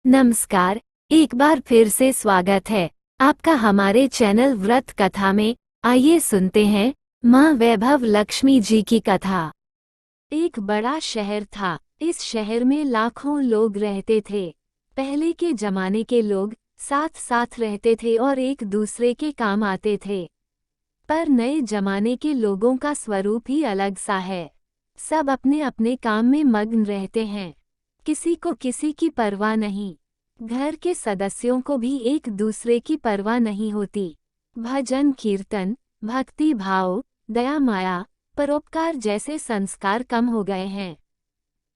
नमस्कार। एक बार फिर से स्वागत है आपका हमारे चैनल व्रत कथा में। आइए सुनते हैं माँ वैभव लक्ष्मी जी की कथा। एक बड़ा शहर था। इस शहर में लाखों लोग रहते थे। पहले के जमाने के लोग साथ साथ रहते थे और एक दूसरे के काम आते थे। पर नए जमाने के लोगों का स्वरूप ही अलग सा है। सब अपने अपने काम में मग्न रहते हैं। किसी को किसी की परवाह नहीं। घर के सदस्यों को भी एक दूसरे की परवाह नहीं होती। भजन कीर्तन, भक्ति भाव, दया माया, परोपकार जैसे संस्कार कम हो गए हैं।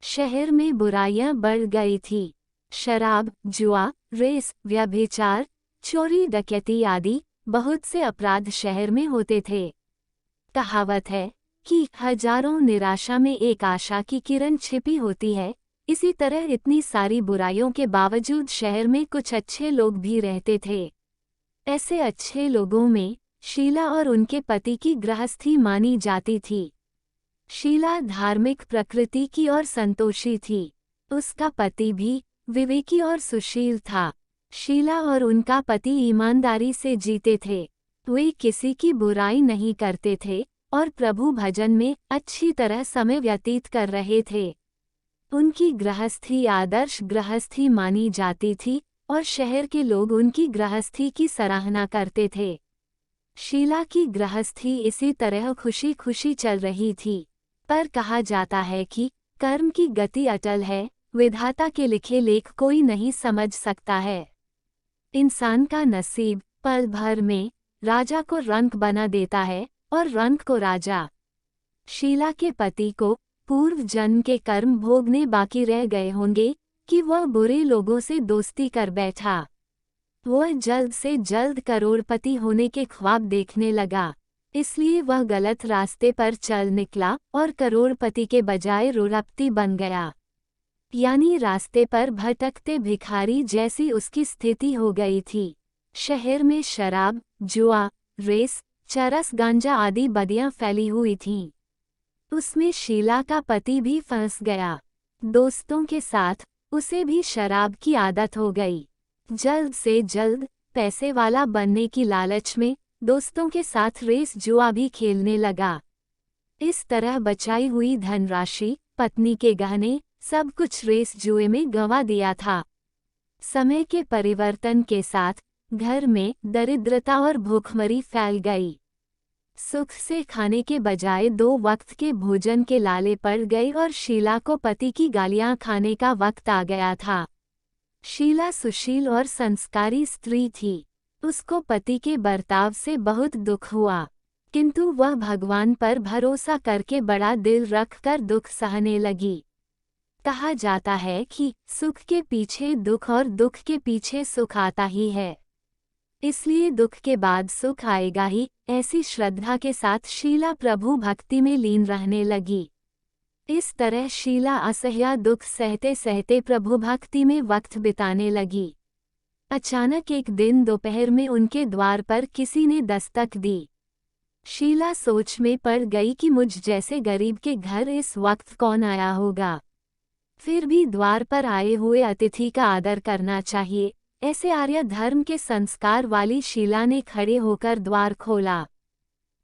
शहर में बुराइयां बढ़ गई थी। शराब, जुआ, रेस, व्यभिचार, चोरी डकैती आदि बहुत से अपराध शहर में होते थे। कहावत है कि हजारों निराशा में एक आशा की किरण छिपी होती है। इसी तरह इतनी सारी बुराइयों के बावजूद शहर में कुछ अच्छे लोग भी रहते थे। ऐसे अच्छे लोगों में शीला और उनके पति की गृहस्थी मानी जाती थी। शीला धार्मिक प्रकृति की और संतोषी थी। उसका पति भी विवेकी और सुशील था। शीला और उनका पति ईमानदारी से जीते थे। वे किसी की बुराई नहीं करते थे और प्रभु भजन में अच्छी तरह समय व्यतीत कर रहे थे। उनकी गृहस्थी आदर्श गृहस्थी मानी जाती थी और शहर के लोग उनकी गृहस्थी की सराहना करते थे। शीला की गृहस्थी इसी तरह खुशी खुशी चल रही थी। पर कहा जाता है कि कर्म की गति अटल है, विधाता के लिखे लेख कोई नहीं समझ सकता है। इंसान का नसीब पल भर में राजा को रंक बना देता है और रंक को राजा। शीला के पति को पूर्व जन्म के कर्म भोगने बाकी रह गए होंगे कि वह बुरे लोगों से दोस्ती कर बैठा। वह जल्द से जल्द करोड़पति होने के ख्वाब देखने लगा। इसलिए वह गलत रास्ते पर चल निकला और करोड़पति के बजाय रोड़पति बन गया। यानी रास्ते पर भटकते भिखारी जैसी उसकी स्थिति हो गई थी। शहर में शराब, जुआ, रेस, चरस, गांजा आदि बदियां फैली हुई थीं। उसमें शीला का पति भी फंस गया। दोस्तों के साथ उसे भी शराब की आदत हो गई। जल्द से जल्द पैसे वाला बनने की लालच में दोस्तों के साथ रेस जुआ भी खेलने लगा। इस तरह बचाई हुई धनराशि, पत्नी के गहने, सब कुछ रेस जुए में गंवा दिया था। समय के परिवर्तन के साथ घर में दरिद्रता और भूखमरी फैल गई। सुख से खाने के बजाय 2 वक्त के भोजन के लाले पड़ गए और शीला को पति की गालियां खाने का वक्त आ गया था। शीला सुशील और संस्कारी स्त्री थी। उसको पति के बर्ताव से बहुत दुख हुआ, किंतु वह भगवान पर भरोसा करके बड़ा दिल रखकर दुख सहने लगी। कहा जाता है कि सुख के पीछे दुख और दुख के पीछे सुख आता ही है। इसलिए दुख के बाद सुख आएगा ही। ऐसी श्रद्धा के साथ शीला प्रभु भक्ति में लीन रहने लगी। इस तरह शीला असह्य दुख सहते सहते प्रभु भक्ति में वक्त बिताने लगी। अचानक एक दिन दोपहर में उनके द्वार पर किसी ने दस्तक दी। शीला सोच में पड़ गई कि मुझ जैसे गरीब के घर इस वक्त कौन आया होगा। फिर भी द्वार पर आए हुए अतिथि का आदर करना चाहिए, ऐसे आर्य धर्म के संस्कार वाली शीला ने खड़े होकर द्वार खोला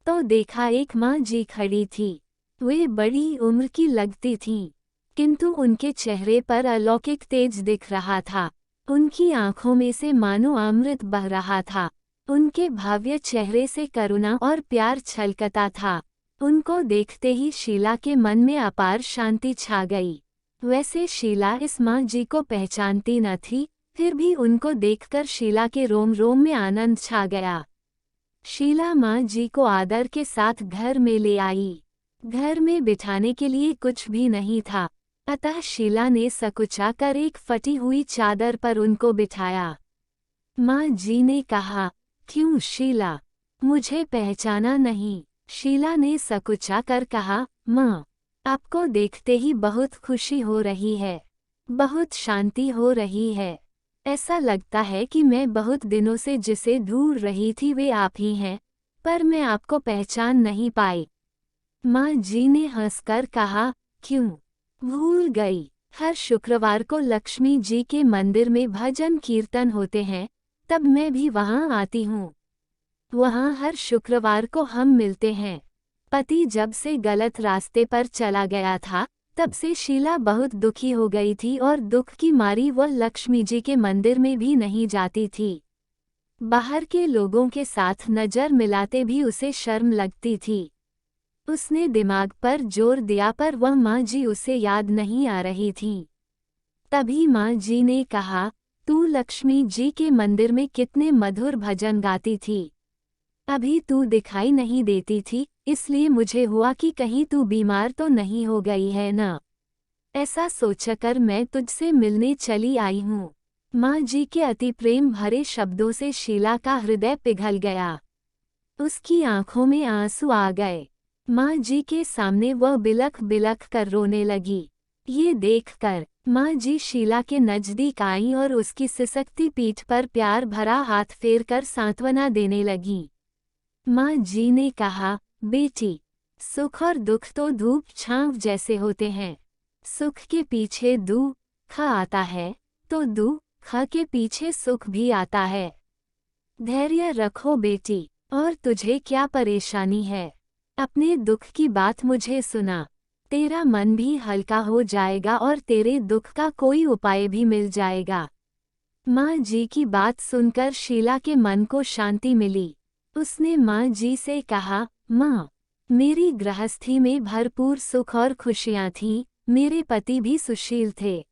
तो देखा एक माँ जी खड़ी थी। वे बड़ी उम्र की लगती थीं, किंतु उनके चेहरे पर अलौकिक तेज दिख रहा था। उनकी आंखों में से मानो अमृत बह रहा था। उनके भव्य चेहरे से करुणा और प्यार छलकता था। उनको देखते ही शीला के मन में अपार शांति छा गई। वैसे शीला इस माँ जी को पहचानती न थी, फिर भी उनको देखकर शीला के रोम रोम में आनंद छा गया। शीला माँ जी को आदर के साथ घर में ले आई। घर में बिठाने के लिए कुछ भी नहीं था, अतः शीला ने सकुचा कर एक फटी हुई चादर पर उनको बिठाया। माँ जी ने कहा, क्यों शीला, मुझे पहचाना नहीं? शीला ने सकुचा कर कहा, माँ, आपको देखते ही बहुत खुशी हो रही है, बहुत शांति हो रही है। ऐसा लगता है कि मैं बहुत दिनों से जिसे ढूंढ रही थी वे आप ही हैं, पर मैं आपको पहचान नहीं पाई। माँ जी ने हंसकर कहा, क्यों, भूल गई? हर शुक्रवार को लक्ष्मी जी के मंदिर में भजन कीर्तन होते हैं, तब मैं भी वहाँ आती हूँ। वहाँ हर शुक्रवार को हम मिलते हैं। पति जब से गलत रास्ते पर चला गया था, तब से शीला बहुत दुखी हो गई थी और दुख की मारी वह लक्ष्मी जी के मंदिर में भी नहीं जाती थी। बाहर के लोगों के साथ नज़र मिलाते भी उसे शर्म लगती थी। उसने दिमाग पर जोर दिया पर वह माँ जी उसे याद नहीं आ रही थी। तभी माँ जी ने कहा, तू लक्ष्मी जी के मंदिर में कितने मधुर भजन गाती थी। अभी तू दिखाई नहीं देती थी, इसलिए मुझे हुआ कि कहीं तू बीमार तो नहीं हो गई है ना। ऐसा सोचकर मैं तुझसे मिलने चली आई हूँ। माँ जी के अति प्रेम भरे शब्दों से शीला का हृदय पिघल गया। उसकी आंखों में आंसू आ गए। माँ जी के सामने वह बिलख बिलख कर रोने लगी। ये देखकर माँ जी शीला के नजदीक आईं और उसकी सिसकती पीठ पर प्यार भरा हाथ फेरकर सांत्वना देने लगीं। माँ जी ने कहा, बेटी, सुख और दुख तो धूप छांव जैसे होते हैं। सुख के पीछे दुख आता है तो दुख के पीछे सुख भी आता है। धैर्य रखो बेटी। और तुझे क्या परेशानी है? अपने दुख की बात मुझे सुना। तेरा मन भी हल्का हो जाएगा और तेरे दुख का कोई उपाय भी मिल जाएगा। माँ जी की बात सुनकर शीला के मन को शांति मिली। उसने माँ जी से कहा, माँ, मेरी गृहस्थी में भरपूर सुख और खुशियाँ थीं, मेरे पति भी सुशील थे।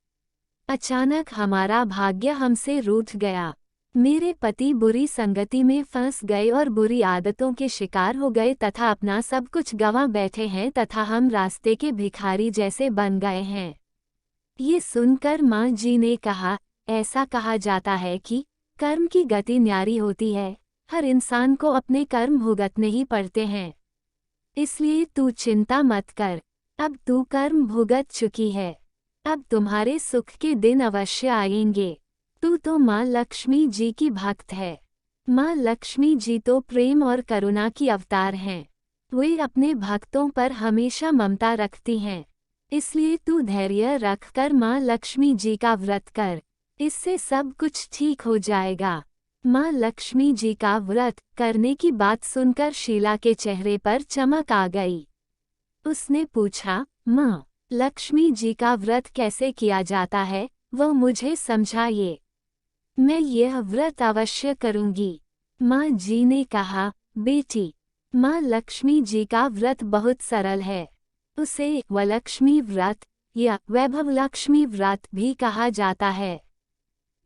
अचानक हमारा भाग्य हमसे रूठ गया। मेरे पति बुरी संगति में फंस गए और बुरी आदतों के शिकार हो गए तथा अपना सब कुछ गंवा बैठे हैं तथा हम रास्ते के भिखारी जैसे बन गए हैं। ये सुनकर माँ जी ने कहा, ऐसा कहा जाता है कि कर्म की गति न्यारी होती है। हर इंसान को अपने कर्म भुगतने ही पड़ते हैं। इसलिए तू चिंता मत कर। अब तू कर्म भुगत चुकी है। अब तुम्हारे सुख के दिन अवश्य आएंगे। तू तो माँ लक्ष्मी जी की भक्त है। माँ लक्ष्मी जी तो प्रेम और करुणा की अवतार हैं। वे अपने भक्तों पर हमेशा ममता रखती हैं। इसलिए तू धैर्य रखकर माँ लक्ष्मी जी का व्रत कर। इससे सब कुछ ठीक हो जाएगा। माँ लक्ष्मी जी का व्रत करने की बात सुनकर शीला के चेहरे पर चमक आ गई। उसने पूछा, माँ, लक्ष्मी जी का व्रत कैसे किया जाता है, वह मुझे समझाइए। मैं यह व्रत अवश्य करूंगी। माँ जी ने कहा, बेटी, माँ लक्ष्मी जी का व्रत बहुत सरल है। उसे वलक्ष्मी व्रत या वैभव लक्ष्मी व्रत भी कहा जाता है।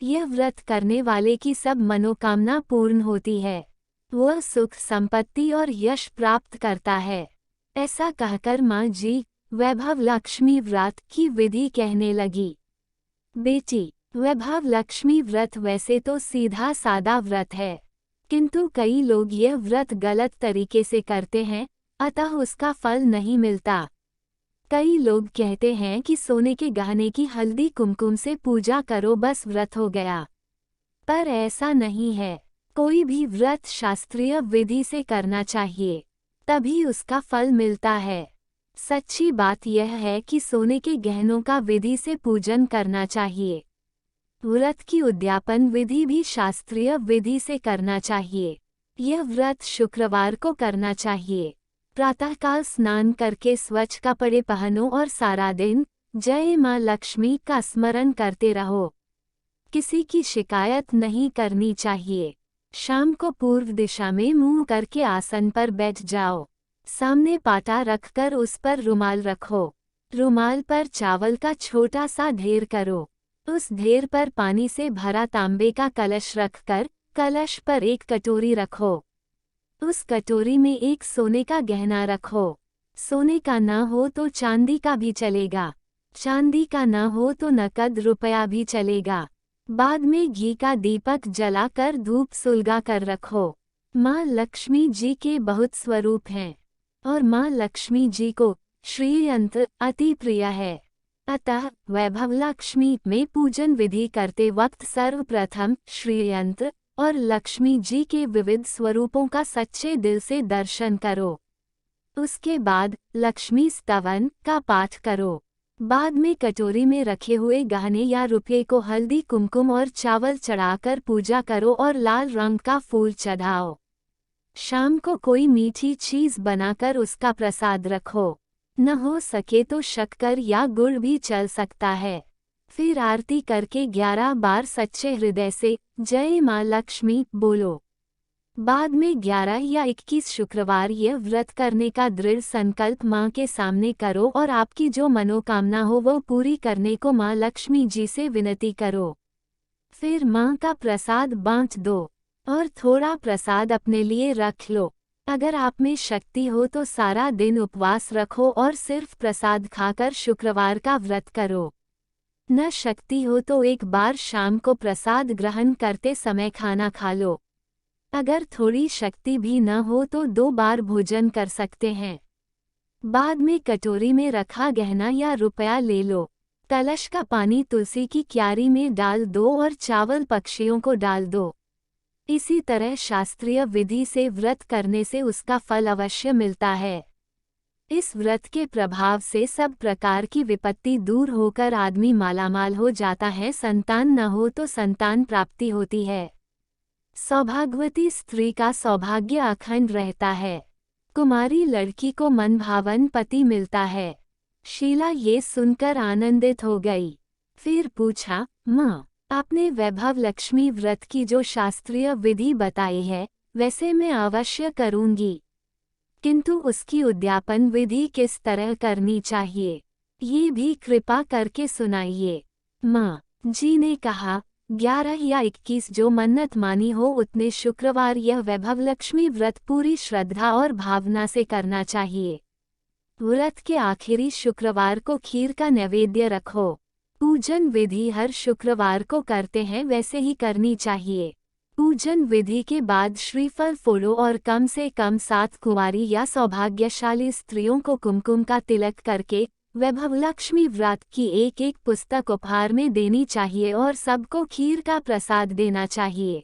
यह व्रत करने वाले की सब मनोकामना पूर्ण होती है। वह सुख संपत्ति और यश प्राप्त करता है। ऐसा कहकर माँ जी वैभव लक्ष्मी व्रत की विधि कहने लगी। बेटी, वैभव लक्ष्मी व्रत वैसे तो सीधा सादा व्रत है, किंतु कई लोग यह व्रत गलत तरीके से करते हैं, अतः उसका फल नहीं मिलता। कई लोग कहते हैं कि सोने के गहने की हल्दी कुमकुम से पूजा करो बस व्रत हो गया। पर ऐसा नहीं है। कोई भी व्रत शास्त्रीय विधि से करना चाहिए, तभी उसका फल मिलता है। सच्ची बात यह है कि सोने के गहनों का विधि से पूजन करना चाहिए। व्रत की उद्यापन विधि भी शास्त्रीय विधि से करना चाहिए। यह व्रत शुक्रवार को करना चाहिए। प्रातःकाल स्नान करके स्वच्छ कपड़े पहनो और सारा दिन जय माँ लक्ष्मी का स्मरण करते रहो। किसी की शिकायत नहीं करनी चाहिए। शाम को पूर्व दिशा में मुंह करके आसन पर बैठ जाओ। सामने पाटा रखकर उस पर रुमाल रखो। रुमाल पर चावल का छोटा सा ढेर करो। उस ढेर पर पानी से भरा तांबे का कलश रखकर कलश पर एक कटोरी रखो। उस कटोरी में एक सोने का गहना रखो। सोने का ना हो तो चांदी का भी चलेगा। चांदी का ना हो तो नकद रुपया भी चलेगा। बाद में घी का दीपक जलाकर धूप सुलगा कर रखो। माँ लक्ष्मी जी के बहुत स्वरूप हैं और माँ लक्ष्मी जी को श्रीयंत्र अति प्रिय है। अतः वैभव लक्ष्मी में पूजन विधि करते वक्त सर्वप्रथम श्रीयंत्र और लक्ष्मी जी के विविध स्वरूपों का सच्चे दिल से दर्शन करो। उसके बाद लक्ष्मी स्तवन का पाठ करो। बाद में कटोरी में रखे हुए गहने या रुपये को हल्दी कुमकुम और चावल चढ़ाकर पूजा करो और लाल रंग का फूल चढ़ाओ। शाम को कोई मीठी चीज बनाकर उसका प्रसाद रखो। न हो सके तो शक्कर या गुड़ भी चल सकता है। फिर आरती करके 11 बार सच्चे हृदय से जय माँ लक्ष्मी बोलो। बाद में 11 या 21 शुक्रवार यह व्रत करने का दृढ़ संकल्प माँ के सामने करो और आपकी जो मनोकामना हो वो पूरी करने को माँ लक्ष्मी जी से विनती करो। फिर माँ का प्रसाद बांट दो और थोड़ा प्रसाद अपने लिए रख लो। अगर आप में शक्ति हो तो सारा दिन उपवास रखो और सिर्फ प्रसाद खाकर शुक्रवार का व्रत करो। न शक्ति हो तो एक बार शाम को प्रसाद ग्रहण करते समय खाना खा लो। अगर थोड़ी शक्ति भी न हो तो 2 बार भोजन कर सकते हैं। बाद में कटोरी में रखा गहना या रुपया ले लो। कलश का पानी तुलसी की क्यारी में डाल दो और चावल पक्षियों को डाल दो। इसी तरह शास्त्रीय विधि से व्रत करने से उसका फल अवश्य मिलता है। इस व्रत के प्रभाव से सब प्रकार की विपत्ति दूर होकर आदमी मालामाल हो जाता है। संतान न हो तो संतान प्राप्ति होती है। सौभाग्यवती स्त्री का सौभाग्य अखंड रहता है। कुमारी लड़की को मनभावन पति मिलता है। शीला ये सुनकर आनंदित हो गई। फिर पूछा, माँ, आपने वैभव लक्ष्मी व्रत की जो शास्त्रीय विधि बताई है वैसे मैं अवश्य करूंगी, किंतु उसकी उद्यापन विधि किस तरह करनी चाहिए ये भी कृपा करके सुनाइए। माँ जी ने कहा, 11 या 21 जो मन्नत मानी हो उतने शुक्रवार यह वैभव लक्ष्मी व्रत पूरी श्रद्धा और भावना से करना चाहिए। व्रत के आखिरी शुक्रवार को खीर का नैवेद्य रखो। पूजन विधि हर शुक्रवार को करते हैं वैसे ही करनी चाहिए। पूजन विधि के बाद श्रीफल फोड़ो और कम से कम 7 कुंवारी या सौभाग्यशाली स्त्रियों को कुमकुम का तिलक करके वैभव लक्ष्मी व्रत की एक पुस्तक उपहार में देनी चाहिए और सबको खीर का प्रसाद देना चाहिए।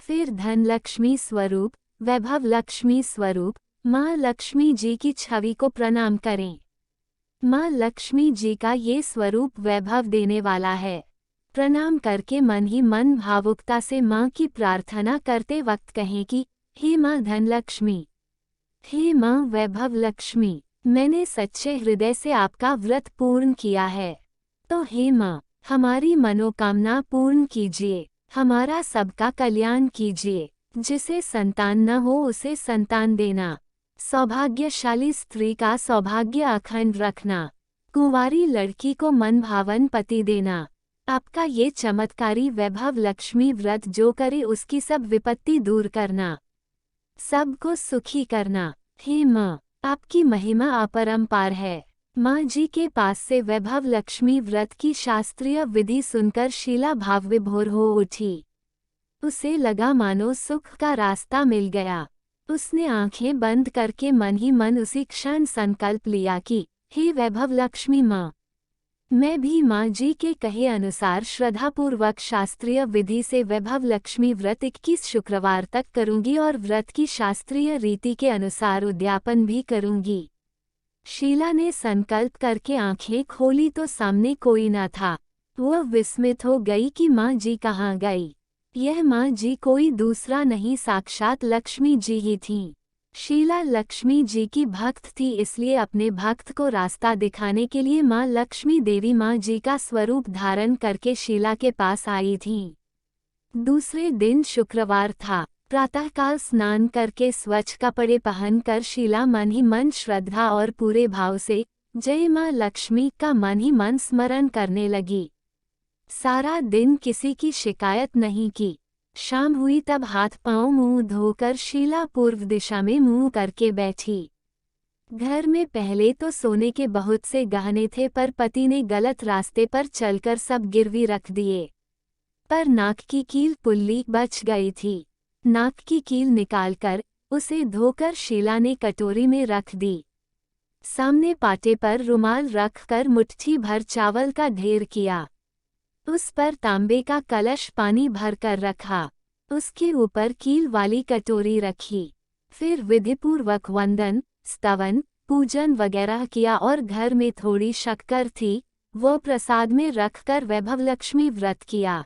फिर धन लक्ष्मी स्वरूप, वैभव लक्ष्मी स्वरूप माँ लक्ष्मी जी की छवि को प्रणाम करें। माँ लक्ष्मी जी का ये स्वरूप वैभव देने वाला है। प्रणाम करके मन ही मन भावुकता से माँ की प्रार्थना करते वक्त कहें कि हे माँ धनलक्ष्मी, हे माँ वैभव लक्ष्मी, मैंने सच्चे हृदय से आपका व्रत पूर्ण किया है, तो हे माँ हमारी मनोकामना पूर्ण कीजिए, हमारा सबका कल्याण कीजिए। जिसे संतान न हो उसे संतान देना, सौभाग्यशाली स्त्री का सौभाग्य अखंड रखना, कुंवारी लड़की को मनभावन पति देना। आपका ये चमत्कारी वैभव लक्ष्मी व्रत जो करे उसकी सब विपत्ति दूर करना, सबको सुखी करना। हे माँ आपकी महिमा अपरंपार है। माँ जी के पास से वैभव लक्ष्मी व्रत की शास्त्रीय विधि सुनकर शीला भावविभोर हो उठी। उसे लगा मानो सुख का रास्ता मिल गया। उसने आंखें बंद करके मन ही मन उसी क्षण संकल्प लिया कि हे वैभव लक्ष्मी माँ, मैं भी माँ जी के कहे अनुसार श्रद्धापूर्वक शास्त्रीय विधि से वैभव लक्ष्मी व्रत 21 शुक्रवार तक करूंगी और व्रत की शास्त्रीय रीति के अनुसार उद्यापन भी करूंगी। शीला ने संकल्प करके आंखें खोली तो सामने कोई न था। वह विस्मित हो गई कि माँ जी कहाँ गई। यह माँ जी कोई दूसरा नहीं साक्षात लक्ष्मी जी ही थीं। शीला लक्ष्मी जी की भक्त थी, इसलिए अपने भक्त को रास्ता दिखाने के लिए माँ लक्ष्मी देवी माँ जी का स्वरूप धारण करके शीला के पास आई थीं। दूसरे दिन शुक्रवार था। प्रातःकाल स्नान करके स्वच्छ कपड़े पहनकर शीला मन ही मन श्रद्धा और पूरे भाव से जय माँ लक्ष्मी का मन ही मन स्मरण करने लगी। सारा दिन किसी की शिकायत नहीं की। शाम हुई तब हाथ पांव मुंह धोकर शीला पूर्व दिशा में मुंह करके बैठी। घर में पहले तो सोने के बहुत से गहने थे, पर पति ने गलत रास्ते पर चलकर सब गिरवी रख दिए। पर नाक की कील पुल्ली बच गई थी। नाक की कील निकालकर उसे धोकर शीला ने कटोरी में रख दी। सामने पाटे पर रुमाल रखकर मुट्ठी भर चावल का ढेर किया। उस पर तांबे का कलश पानी भरकर रखा। उसके ऊपर कील वाली कटोरी रखी। फिर विधिपूर्वक वंदन, स्तवन, पूजन वगैरह किया और घर में थोड़ी शक्कर थी, वो प्रसाद में रखकर वैभव लक्ष्मी व्रत किया।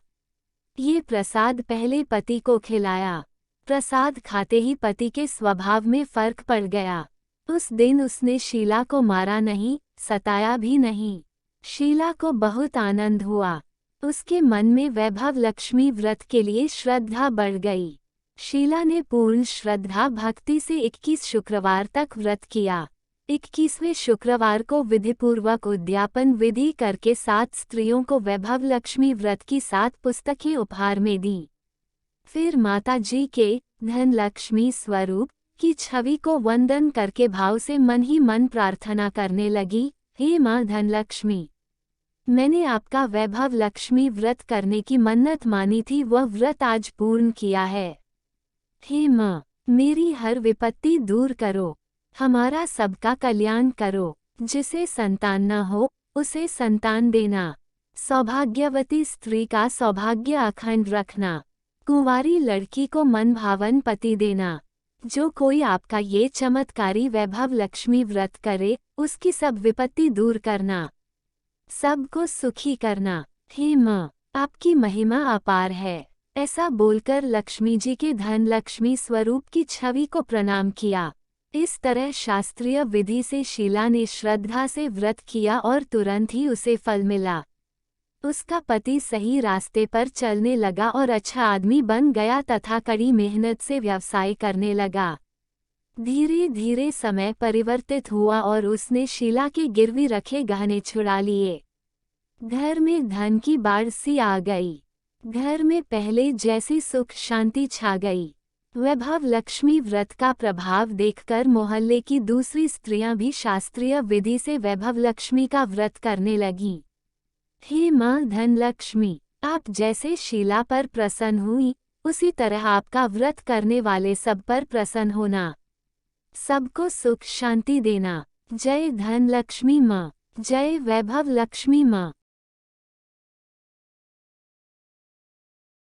ये प्रसाद पहले पति को खिलाया। प्रसाद खाते ही पति के स्वभाव में फर्क पड़ गया। उस दिन उसने शीला को मारा नहीं, सताया भी नहीं। शीला को बहुत आनंद हुआ। उसके मन में वैभव लक्ष्मी व्रत के लिए श्रद्धा बढ़ गई। शीला ने पूर्ण श्रद्धा भक्ति से 21 शुक्रवार तक व्रत किया। 21वें शुक्रवार को विधिपूर्वक उद्यापन विधि करके 7 स्त्रियों को वैभव लक्ष्मी व्रत की 7 पुस्तकें उपहार में दी। फिर माता जी के धन लक्ष्मी स्वरूप की छवि को वंदन करके भाव से मन ही मन प्रार्थना करने लगी, हे माँ धनलक्ष्मी, मैंने आपका वैभव लक्ष्मी व्रत करने की मन्नत मानी थी, वह व्रत आज पूर्ण किया है। हे माँ, मेरी हर विपत्ति दूर करो, हमारा सबका कल्याण करो। जिसे संतान न हो उसे संतान देना, सौभाग्यवती स्त्री का सौभाग्य अखंड रखना, कुंवारी लड़की को मन भावन पति देना। जो कोई आपका ये चमत्कारी वैभव लक्ष्मी व्रत करे, उसकी सब विपत्ति दूर करना, सबको सुखी करना। हे माँ, आपकी महिमा अपार है। ऐसा बोलकर लक्ष्मी जी के धन लक्ष्मी स्वरूप की छवि को प्रणाम किया। इस तरह शास्त्रीय विधि से शीला ने श्रद्धा से व्रत किया और तुरंत ही उसे फल मिला। उसका पति सही रास्ते पर चलने लगा और अच्छा आदमी बन गया तथा कड़ी मेहनत से व्यवसाय करने लगा। धीरे धीरे समय परिवर्तित हुआ और उसने शीला के गिरवी रखे गहने छुड़ा लिए। घर में धन की बाढ़ सी आ गई। घर में पहले जैसी सुख शांति छा गई। वैभव लक्ष्मी व्रत का प्रभाव देखकर मोहल्ले की दूसरी स्त्रियां भी शास्त्रीय विधि से वैभव लक्ष्मी का व्रत करने लगीं। हे माँ धनलक्ष्मी, आप जैसे शीला पर प्रसन्न हुई, उसी तरह आपका व्रत करने वाले सब पर प्रसन्न होना, सबको सुख शांति देना। जय धनलक्ष्मी माँ, जय वैभव लक्ष्मी माँ।